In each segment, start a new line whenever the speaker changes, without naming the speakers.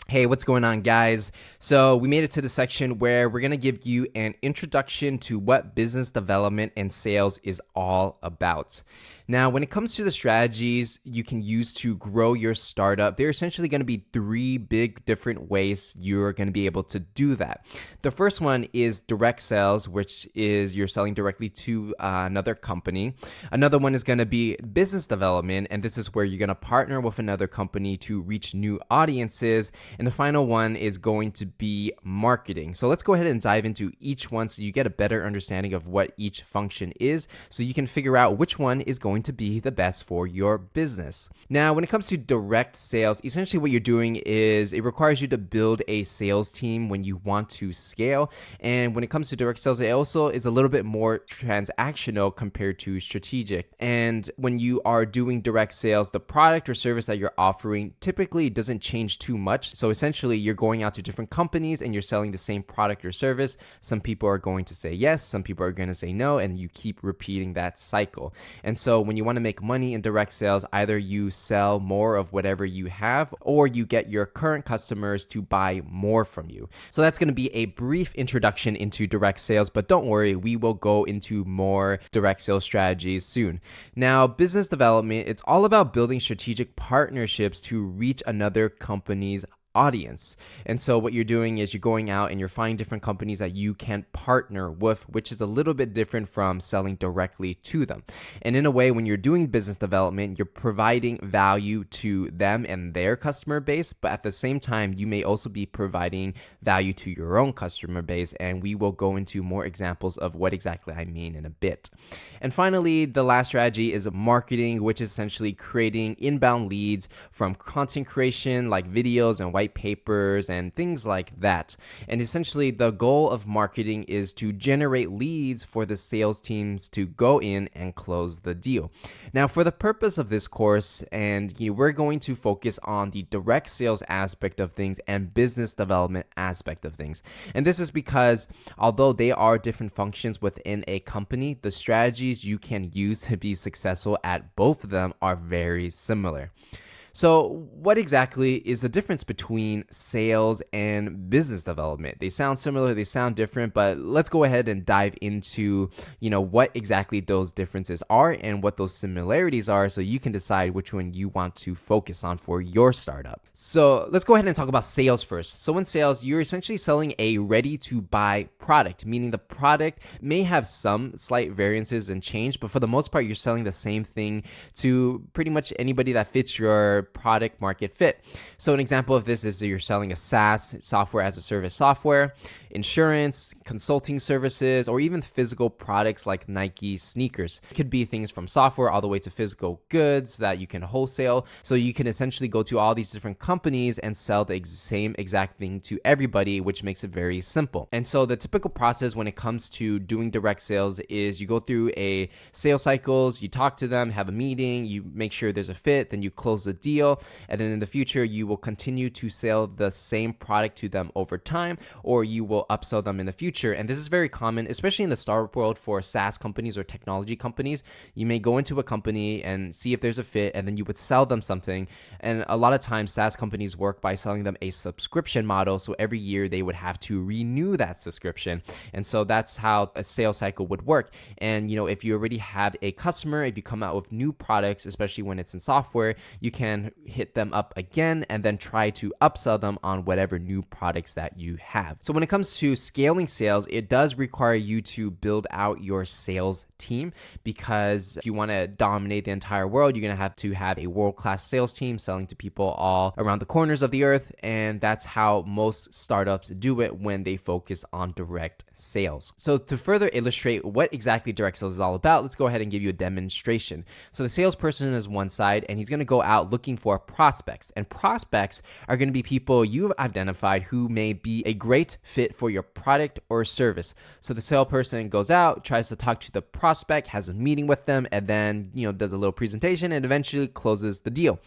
Hey, what's going on, guys? So, we made it to the section where we're going to give you an introduction to what business development and sales is all about. Now, when it comes to the strategies you can use to grow your startup, there are essentially going to be three big different ways you're going to be able to do that. The first one is direct sales, which is you're selling directly to another company. Another one is going to be business development, and this is where you're going to partner with another company to reach new audiences. And the final one is going to be marketing. So let's go ahead and dive into each one so you get a better understanding of what each function is, so you can figure out which one is going to be the best for your business. Now, when it comes to direct sales, essentially what you're doing is it requires you to build a sales team when you want to scale. And when it comes to direct sales, it also is a little bit more transactional compared to strategic. And when you are doing direct sales, the product or service that you're offering typically doesn't change too much. So essentially, you're going out to different companies and you're selling the same product or service. Some people are going to say yes, some people are going to say no, and you keep repeating that cycle. And so when you want to make money in direct sales, either you sell more of whatever you have or you get your current customers to buy more from you. So that's going to be a brief introduction into direct sales, but don't worry, we will go into more direct sales strategies soon. Now, business development, it's all about building strategic partnerships to reach another company's audience. And so what you're doing is you're going out and you're finding different companies that you can partner with, which is a little bit different from selling directly to them. And in a way, when you're doing business development, you're providing value to them and their customer base, but at the same time, you may also be providing value to your own customer base. And we will go into more examples of what exactly I mean in a bit. And finally, the last strategy is marketing, which is essentially creating inbound leads from content creation like videos and white papers and things like that. And essentially, the goal of marketing is to generate leads for the sales teams to go in and close the deal. Now, for the purpose of this course, we're going to focus on the direct sales aspect of things and business development aspect of things. And this is because although they are different functions within a company, the strategies you can use to be successful at both of them are very similar. So what exactly is the difference between sales and business development? They sound similar, they sound different, but let's go ahead and dive into, what exactly those differences are and what those similarities are so you can decide which one you want to focus on for your startup. So let's go ahead and talk about sales first. So in sales, you're essentially selling a ready-to-buy product, meaning the product may have some slight variances and change, but for the most part, you're selling the same thing to pretty much anybody that fits your product market fit. So an example of this is that you're selling a SaaS, software as a service software, insurance, consulting services, or even physical products like Nike sneakers. It could be things from software all the way to physical goods that you can wholesale. So you can essentially go to all these different companies and sell the same exact thing to everybody, which makes it very simple. And so the typical process when it comes to doing direct sales is you go through a sales cycles, you talk to them, have a meeting, you make sure there's a fit, then you close the deal. And then in the future, you will continue to sell the same product to them over time, or you will upsell them in the future. And this is very common, especially in the startup world for SaaS companies or technology companies. You may go into a company and see if there's a fit, and then you would sell them something. And a lot of times, SaaS companies work by selling them a subscription model. So every year they would have to renew that subscription. And so that's how a sales cycle would work. And, if you already have a customer, if you come out with new products, especially when it's in software, you can hit them up again and then try to upsell them on whatever new products that you have. So when it comes to scaling sales, it does require you to build out your sales team, because if you want to dominate the entire world, you're going to have a world-class sales team selling to people all around the corners of the earth. And that's how most startups do it when they focus on direct sales. So to further illustrate what exactly direct sales is all about, let's go ahead and give you a demonstration. So the salesperson is one side and he's going to go out looking for prospects, and prospects are going to be people you've identified who may be a great fit for your product or service. So the salesperson goes out, tries to talk to the prospect, has a meeting with them, and then does a little presentation and eventually closes the deal.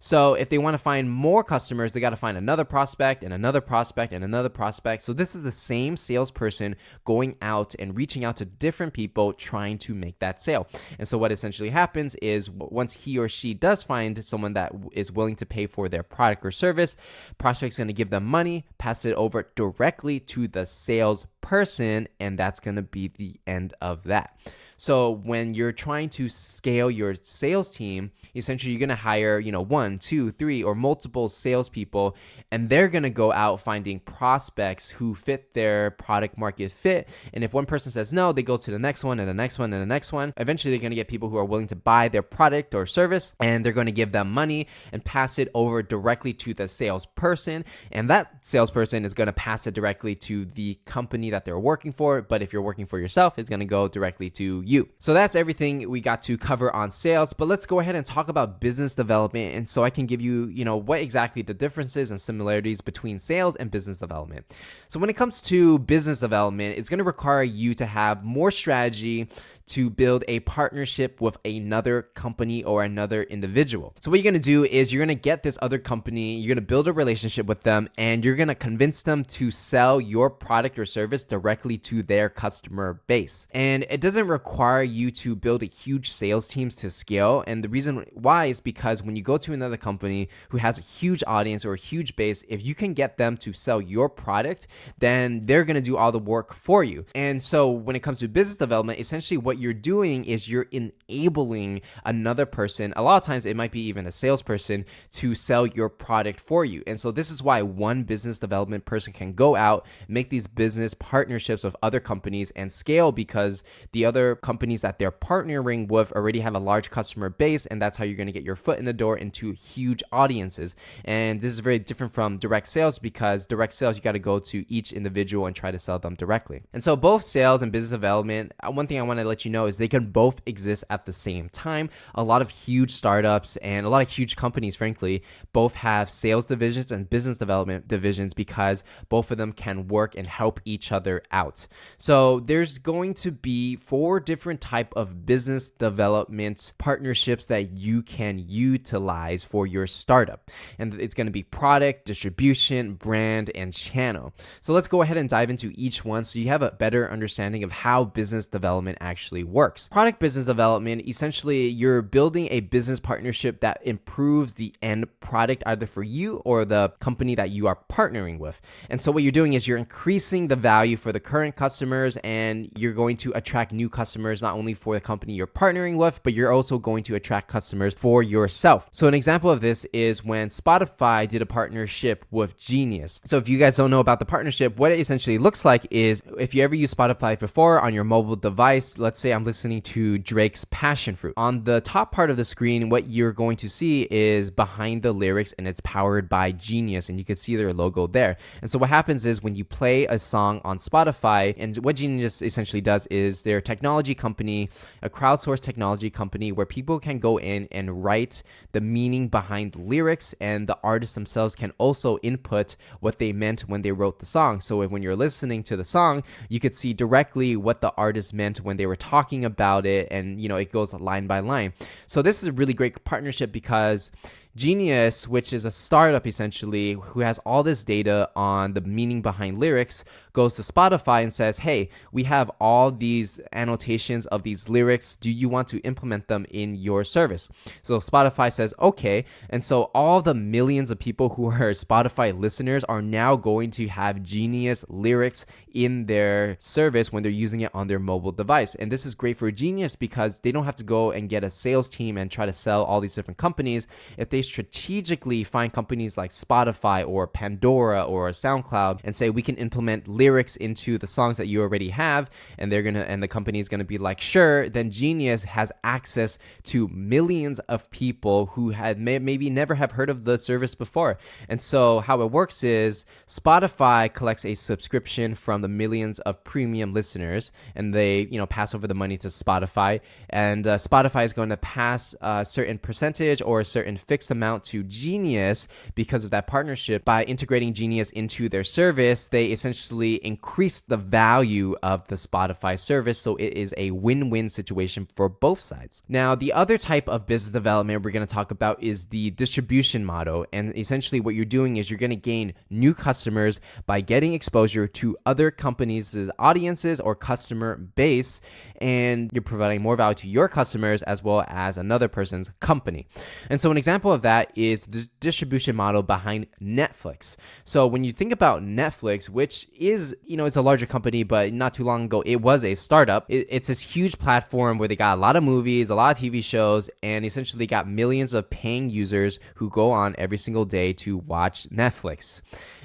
So if they want to find more customers, they got to find another prospect and another prospect and another prospect. So this is the same salesperson going out and reaching out to different people trying to make that sale. And so what essentially happens is once he or she does find someone that is willing to pay for their product or service, prospect's going to give them money, pass it over directly to the salesperson, and that's going to be the end of that. So when you're trying to scale your sales team, essentially you're going to hire, 1, 2, 3, or multiple salespeople, and they're going to go out finding prospects who fit their product market fit. And if one person says no, they go to the next one and the next one and the next one. Eventually they're going to get people who are willing to buy their product or service, and they're going to give them money and pass it over directly to the salesperson. And that salesperson is going to pass it directly to the company that they're working for. But if you're working for yourself, it's going to go directly to you. So that's everything we got to cover on sales, but let's go ahead and talk about business development. And so I can give you, what exactly the differences and similarities between sales and business development. So when it comes to business development, it's going to require you to have more strategy to build a partnership with another company or another individual. So what you're going to do is you're going to get this other company, you're going to build a relationship with them, and you're going to convince them to sell your product or service directly to their customer base. And it doesn't require you to build a huge sales teams to scale. And the reason why is because when you go to another company who has a huge audience or a huge base, if you can get them to sell your product, then they're going to do all the work for you. And so when it comes to business development, essentially what you're doing is you're enabling another person, a lot of times it might be even a salesperson, to sell your product for you. And so this is why one business development person can go out, make these business partnerships with other companies and scale, because the other companies that they're partnering with already have a large customer base, and that's how you're going to get your foot in the door into huge audiences. And this is very different from direct sales, because direct sales, you got to go to each individual and try to sell them directly. And so both sales and business development, one thing I want to let you know is they can both exist at the same time. A lot of huge startups and a lot of huge companies, frankly, both have sales divisions and business development divisions, because both of them can work and help each other out. So there's going to be 4 different type of business development partnerships that you can utilize for your startup. And it's going to be product, distribution, brand, and channel. So let's go ahead and dive into each one so you have a better understanding of how business development actually works. Product business development, essentially you're building a business partnership that improves the end product either for you or the company that you are partnering with. And so what you're doing is you're increasing the value for the current customers, and you're going to attract new customers not only for the company you're partnering with, but you're also going to attract customers for yourself. So an example of this is when Spotify did a partnership with Genius. So if you guys don't know about the partnership, what it essentially looks like is if you ever used Spotify before on your mobile device, let's say I'm listening to Drake's Passion Fruit. On the top part of the screen, what you're going to see is behind the lyrics, and it's powered by Genius, and you can see their logo there. And so what happens is when you play a song on Spotify, and what Genius essentially does is they're a technology company, a crowdsourced technology company where people can go in and write the meaning behind lyrics, and the artists themselves can also input what they meant when they wrote the song. So when you're listening to the song, you could see directly what the artist meant when they were talking about it, and it goes line by line. So this is a really great partnership because Genius, which is a startup essentially who has all this data on the meaning behind lyrics, goes to Spotify and says, hey, we have all these annotations of these lyrics. Do you want to implement them in your service? So Spotify says, okay. And so all the millions of people who are Spotify listeners are now going to have Genius lyrics in their service when they're using it on their mobile device. And this is great for Genius because they don't have to go and get a sales team and try to sell all these different companies. If they strategically find companies like Spotify or Pandora or SoundCloud and say we can implement lyrics into the songs that you already have, and the company is gonna be like, sure, then Genius has access to millions of people who had maybe never have heard of the service before. And so how it works is Spotify collects a subscription from the millions of premium listeners, and they pass over the money to Spotify, and Spotify is going to pass a certain percentage or a certain fixed amount to Genius because of that partnership. By integrating Genius into their service, they essentially increase the value of the Spotify service. So it is a win-win situation for both sides. Now, the other type of business development we're going to talk about is the distribution model. And essentially what you're doing is you're going to gain new customers by getting exposure to other companies' audiences or customer base, and you're providing more value to your customers as well as another person's company. And so an example of that is the distribution model behind Netflix. So when you think about Netflix, which is, it's a larger company, but not too long ago, it was a startup. It's this huge platform where they got a lot of movies, a lot of TV shows, and essentially got millions of paying users who go on every single day to watch Netflix.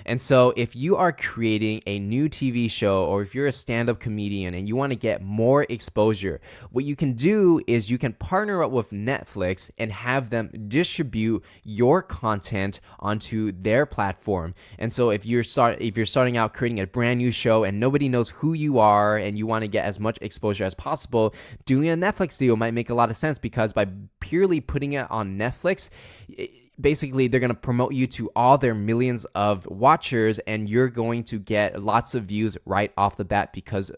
And so if you are creating a new TV show, or if you're a stand-up comedian and you want to get more exposure, what you can do is you can partner up with Netflix and have them distribute your content onto their platform. And so if you're starting out creating a brand new show and nobody knows who you are and you want to get as much exposure as possible, doing a Netflix deal might make a lot of sense, because by purely putting it on Netflix, basically they're going to promote you to all their millions of watchers, and you're going to get lots of views right off the bat because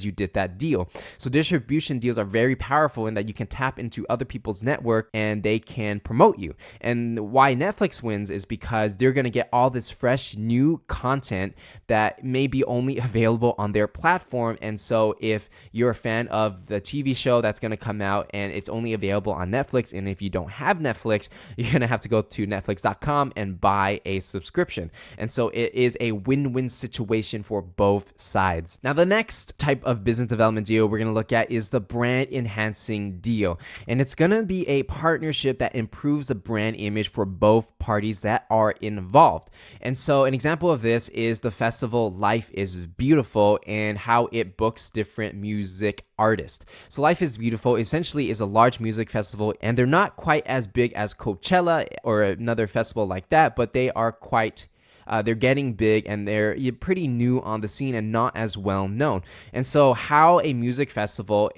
you did that deal. So distribution deals are very powerful in that you can tap into other people's network and they can promote you. And why Netflix wins is because they're going to get all this fresh new content that may be only available on their platform. And so if you're a fan of the TV show that's going to come out and it's only available on Netflix, and if you don't have Netflix, you're going to have to go to netflix.com and buy a subscription. And so it is a win-win situation for both sides. Now, the next type of business development deal we're going to look at is the brand enhancing deal. And it's going to be a partnership that improves the brand image for both parties that are involved. And so an example of this is the festival Life is Beautiful and how it books different music artists. So Life is Beautiful essentially is a large music festival, and they're not quite as big as Coachella or another festival like that, but they are quite they're getting big, and they're pretty new on the scene and not as well known. And so how a music festival,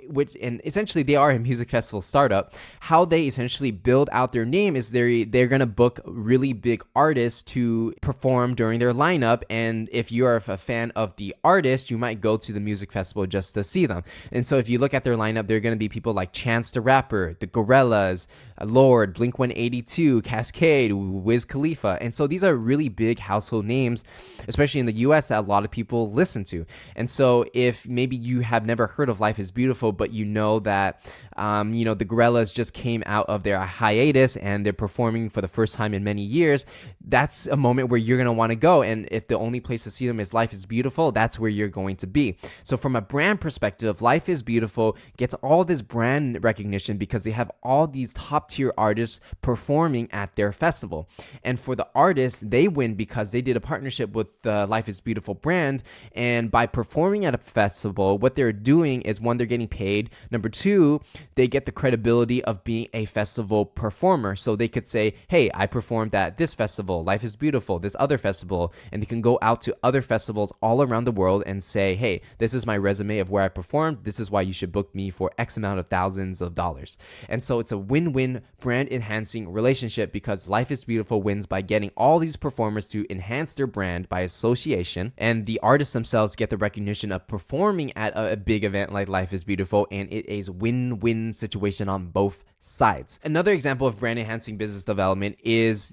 and essentially they are a music festival startup, how they essentially build out their name is they're going to book really big artists to perform during their lineup. And if you are a fan of the artist, you might go to the music festival just to see them. And so if you look at their lineup, they're going to be people like Chance the Rapper, the Gorillaz, Lorde, Blink-182, Cascade, Wiz Khalifa. And so these are really big household names, especially in the US, that a lot of people listen to. And so if maybe you have never heard of Life is Beautiful, but you know that, the Gorillaz just came out of their hiatus and they're performing for the first time in many years, that's a moment where you're going to want to go. And if the only place to see them is Life is Beautiful, that's where you're going to be. So from a brand perspective, Life is Beautiful gets all this brand recognition because they have all these top tier artists performing at their festival. And for the artists, they win because they did a partnership with the Life is Beautiful brand. And by performing at a festival, what they're doing is, one, they're getting paid. Number two, they get the credibility of being a festival performer. So they could say, hey, I performed at this festival, Life is Beautiful, this other festival. And they can go out to other festivals all around the world and say, hey, this is my resume of where I performed. This is why you should book me for X amount of thousands of dollars. And so it's a win-win brand enhancing relationship, because Life is Beautiful wins by getting all these performers to enhance their brand by association, and the artists themselves get the recognition of performing at a big event like Life is Beautiful, and it is win-win situation on both sides. Another example of brand enhancing business development is,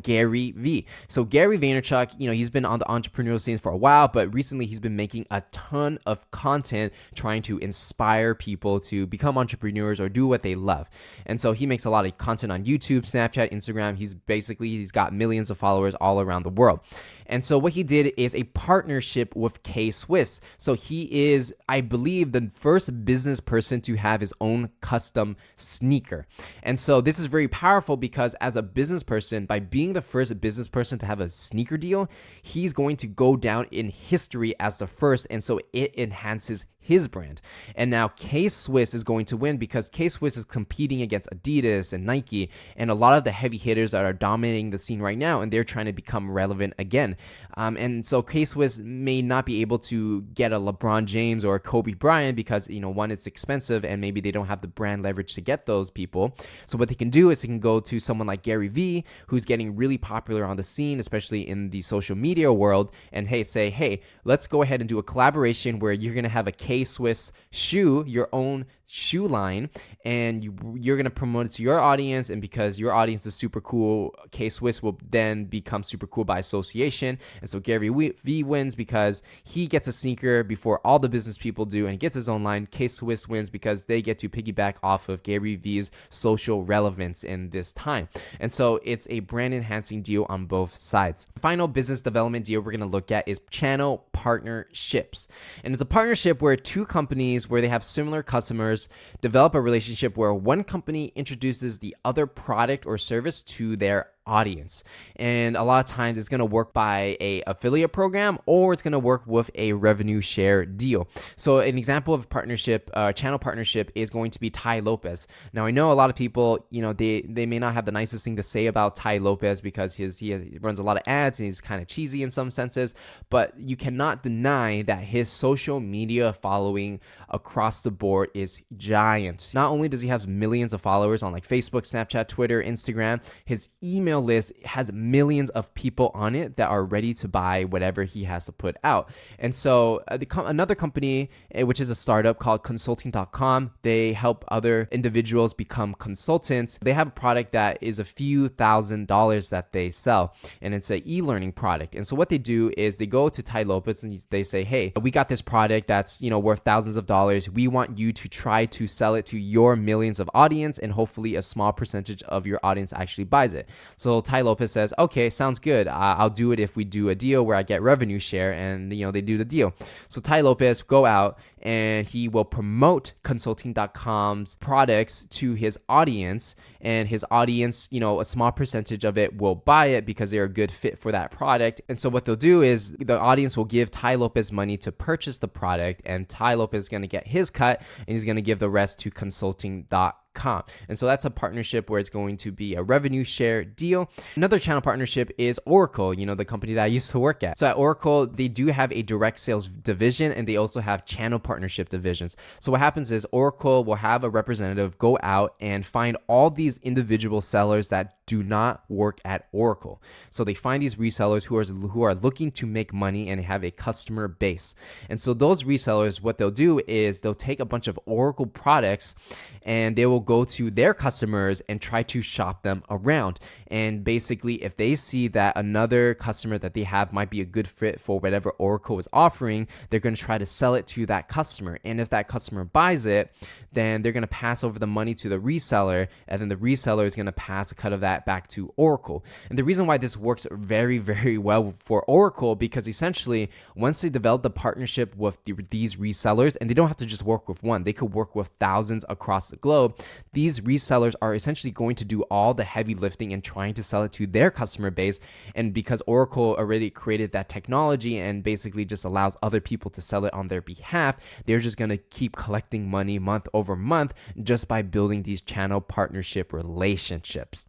Gary Vee. So Gary Vaynerchuk, he's been on the entrepreneurial scene for a while, but recently he's been making a ton of content trying to inspire people to become entrepreneurs or do what they love. And so he makes a lot of content on YouTube, Snapchat, Instagram. He's got millions of followers all around the world. And so what he did is a partnership with K-Swiss. So he is, I believe, the first business person to have his own custom sneaker. And so this is very powerful because as a business person, by being the first business person to have a sneaker deal, he's going to go down in history as the first. And so it enhances his brand. And now K-Swiss is going to win because K-Swiss is competing against Adidas and Nike and a lot of the heavy hitters that are dominating the scene right now, and they're trying to become relevant again. And so K-Swiss may not be able to get a LeBron James or a Kobe Bryant because, one, it's expensive and maybe they don't have the brand leverage to get those people. So what they can do is they can go to someone like Gary Vee, who's getting really popular on the scene, especially in the social media world, and say, hey, let's go ahead and do a collaboration where you're going to have a K-Swiss shoe, your own shoe line, and you're going to promote it to your audience, and because your audience is super cool, K-Swiss will then become super cool by association. And so Gary Vee wins because he gets a sneaker before all the business people do and gets his own line. K-Swiss wins because they get to piggyback off of Gary Vee's social relevance in this time. And so it's a brand enhancing deal on both sides. The final business development deal we're going to look at is channel partnerships. And it's a partnership where two companies where they have similar customers develop a relationship where one company introduces the other product or service to their audience. And a lot of times it's going to work by a affiliate program, or it's going to work with a revenue share deal. So an example of partnership, channel partnership, is going to be Tai Lopez. Now I know a lot of people, they may not have the nicest thing to say about Tai Lopez because he runs a lot of ads and he's kind of cheesy in some senses, but you cannot deny that his social media following across the board is giant. Not only does he have millions of followers on like Facebook, Snapchat, Twitter, Instagram, his email list has millions of people on it that are ready to buy whatever he has to put out. And so another company, which is a startup called consulting.com, they help other individuals become consultants. They have a product that is a few $1,000s that they sell, and it's an e-learning product. And so what they do is they go to Tai Lopez and they say, hey, we got this product that's worth thousands of dollars. We want you to try to sell it to your millions of audience, and hopefully a small percentage of your audience actually buys it. So Tai Lopez says, okay, sounds good. I'll do it if we do a deal where I get revenue share, and they do the deal. So Tai Lopez go out and he will promote consulting.com's products to his audience, and his audience, a small percentage of it will buy it because they're a good fit for that product. And so what they'll do is the audience will give Tai Lopez money to purchase the product, and Tai Lopez is going to get his cut, and he's going to give the rest to consulting.com. And so that's a partnership where it's going to be a revenue share deal. Another channel partnership is Oracle, the company that I used to work at. So at Oracle, they do have a direct sales division, and they also have channel partnership divisions. So what happens is Oracle will have a representative go out and find all these individual sellers that do not work at Oracle. So they find these resellers who are looking to make money and have a customer base. And so those resellers, what they'll do is they'll take a bunch of Oracle products and they will go to their customers and try to shop them around. And basically, if they see that another customer that they have might be a good fit for whatever Oracle is offering, they're going to try to sell it to that customer. And if that customer buys it, then they're going to pass over the money to the reseller, and then the reseller is going to pass a cut of that back to Oracle. And the reason why this works very, very well for Oracle, because essentially once they develop the partnership with these resellers, and they don't have to just work with one, they could work with thousands across the globe. These resellers are essentially going to do all the heavy lifting and trying to sell it to their customer base. And because Oracle already created that technology and basically just allows other people to sell it on their behalf, they're just going to keep collecting money month over month just by building these channel partnership relationships.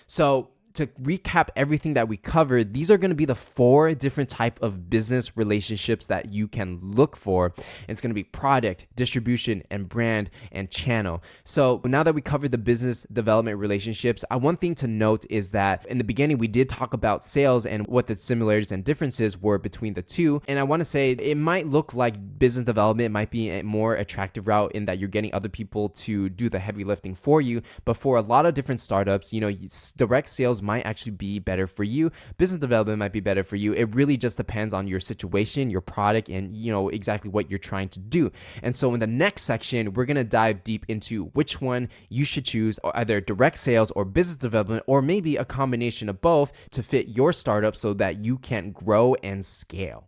So to recap everything that we covered, these are going to be the 4 different type of business relationships that you can look for. And it's going to be product, distribution, and brand, and channel. So now that we covered the business development relationships, one thing to note is that in the beginning, we did talk about sales and what the similarities and differences were between the two. And I want to say it might look like business development might be a more attractive route in that you're getting other people to do the heavy lifting for you. But for a lot of different startups, direct sales might actually be better for you. Business development might be better for you. It really just depends on your situation, your product, and exactly what you're trying to do. And so in the next section, we're going to dive deep into which one you should choose, either direct sales or business development, or maybe a combination of both to fit your startup so that you can grow and scale.